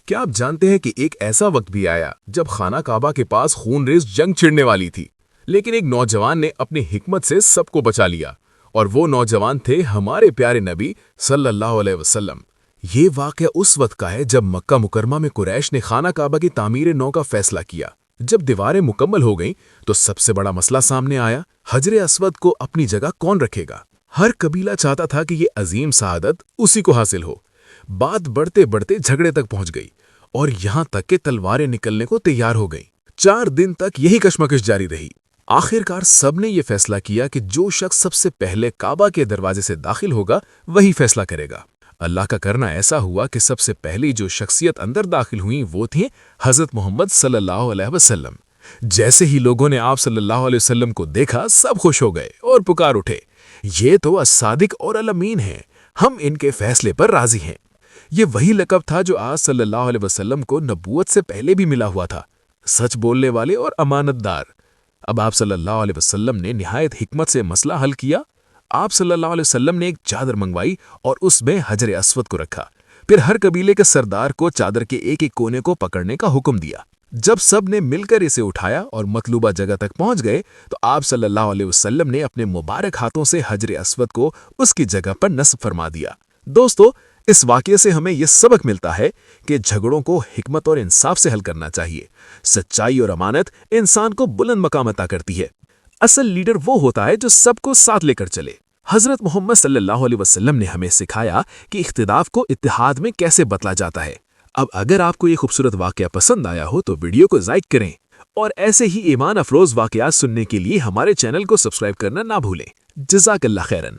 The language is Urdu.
کیا آپ جانتے ہیں کہ ایک ایسا وقت بھی آیا جب خانہ کعبہ کے پاس خون ریز جنگ چھڑنے والی تھی، لیکن ایک نوجوان نے اپنی حکمت سے سب کو بچا لیا، اور وہ نوجوان تھے ہمارے پیارے نبی صلی اللہ علیہ وسلم۔ یہ واقعہ اس وقت کا ہے جب مکہ مکرمہ میں قریش نے خانہ کعبہ کی تعمیر نو کا فیصلہ کیا۔ جب دیواریں مکمل ہو گئیں تو سب سے بڑا مسئلہ سامنے آیا، حجر اسود کو اپنی جگہ کون رکھے گا؟ ہر قبیلہ چاہتا تھا کہ یہ عظیم سعادت اسی کو حاصل ہو۔ بات بڑھتے بڑھتے جھگڑے تک پہنچ گئی، اور یہاں تک کہ تلواریں نکلنے کو تیار ہو گئیں۔ 4 دن تک یہی کشمکش جاری رہی۔ آخرکار سب نے یہ فیصلہ کیا کہ جو شخص سب سے پہلے کعبہ کے دروازے سے داخل ہوگا وہی فیصلہ کرے گا۔ اللہ کا کرنا ایسا ہوا کہ سب سے پہلی جو شخصیت اندر داخل ہوئیں وہ تھیں حضرت محمد صلی اللہ علیہ وسلم۔ جیسے ہی لوگوں نے آپ صلی اللہ علیہ وسلم کو دیکھا، سب خوش ہو گئے اور پکار اٹھے، یہ تو الصادق اور الامین ہیں، ہم ان کے فیصلے پر راضی ہیں۔ یہ وہی لقب تھا جو آج صلی اللہ علیہ وسلم کو نبوت سے پہلے بھی ملا ہوا تھا، سچ بولنے والے اور امانت دار۔ اب آپ صلی اللہ علیہ وسلم نے نہایت حکمت سے مسئلہ حل کیا۔ آپ صلی اللہ علیہ وسلم نے ایک چادر منگوائی اور اس میں حجر اسود کو رکھا۔ پھر ہر قبیلے کے سردار کو چادر کے ایک ایک کونے کو پکڑنے کا حکم دیا۔ جب سب نے مل کر اسے اٹھایا اور مطلوبہ جگہ تک پہنچ گئے تو آپ صلی اللہ علیہ وسلم نے اپنے مبارک ہاتھوں سے حجر اسود کو اس کی جگہ پر نصب فرما دیا۔ دوستو، اس واقعے سے ہمیں یہ سبق ملتا ہے کہ جھگڑوں کو حکمت اور انصاف سے حل کرنا چاہیے۔ سچائی اور امانت انسان کو بلند مقام عطا کرتی ہے۔ اصل لیڈر وہ ہوتا ہے جو سب کو ساتھ لے کر چلے۔ حضرت محمد صلی اللہ علیہ وسلم نے ہمیں سکھایا کہ اختلاف کو اتحاد میں کیسے بدلا جاتا ہے۔ اب اگر آپ کو یہ خوبصورت واقعہ پسند آیا ہو تو ویڈیو کو لائک کریں، اور ایسے ہی ایمان افروز واقعات سننے کے لیے ہمارے چینل کو سبسکرائب کرنا نہ بھولیں۔ جزاک اللہ خیرن۔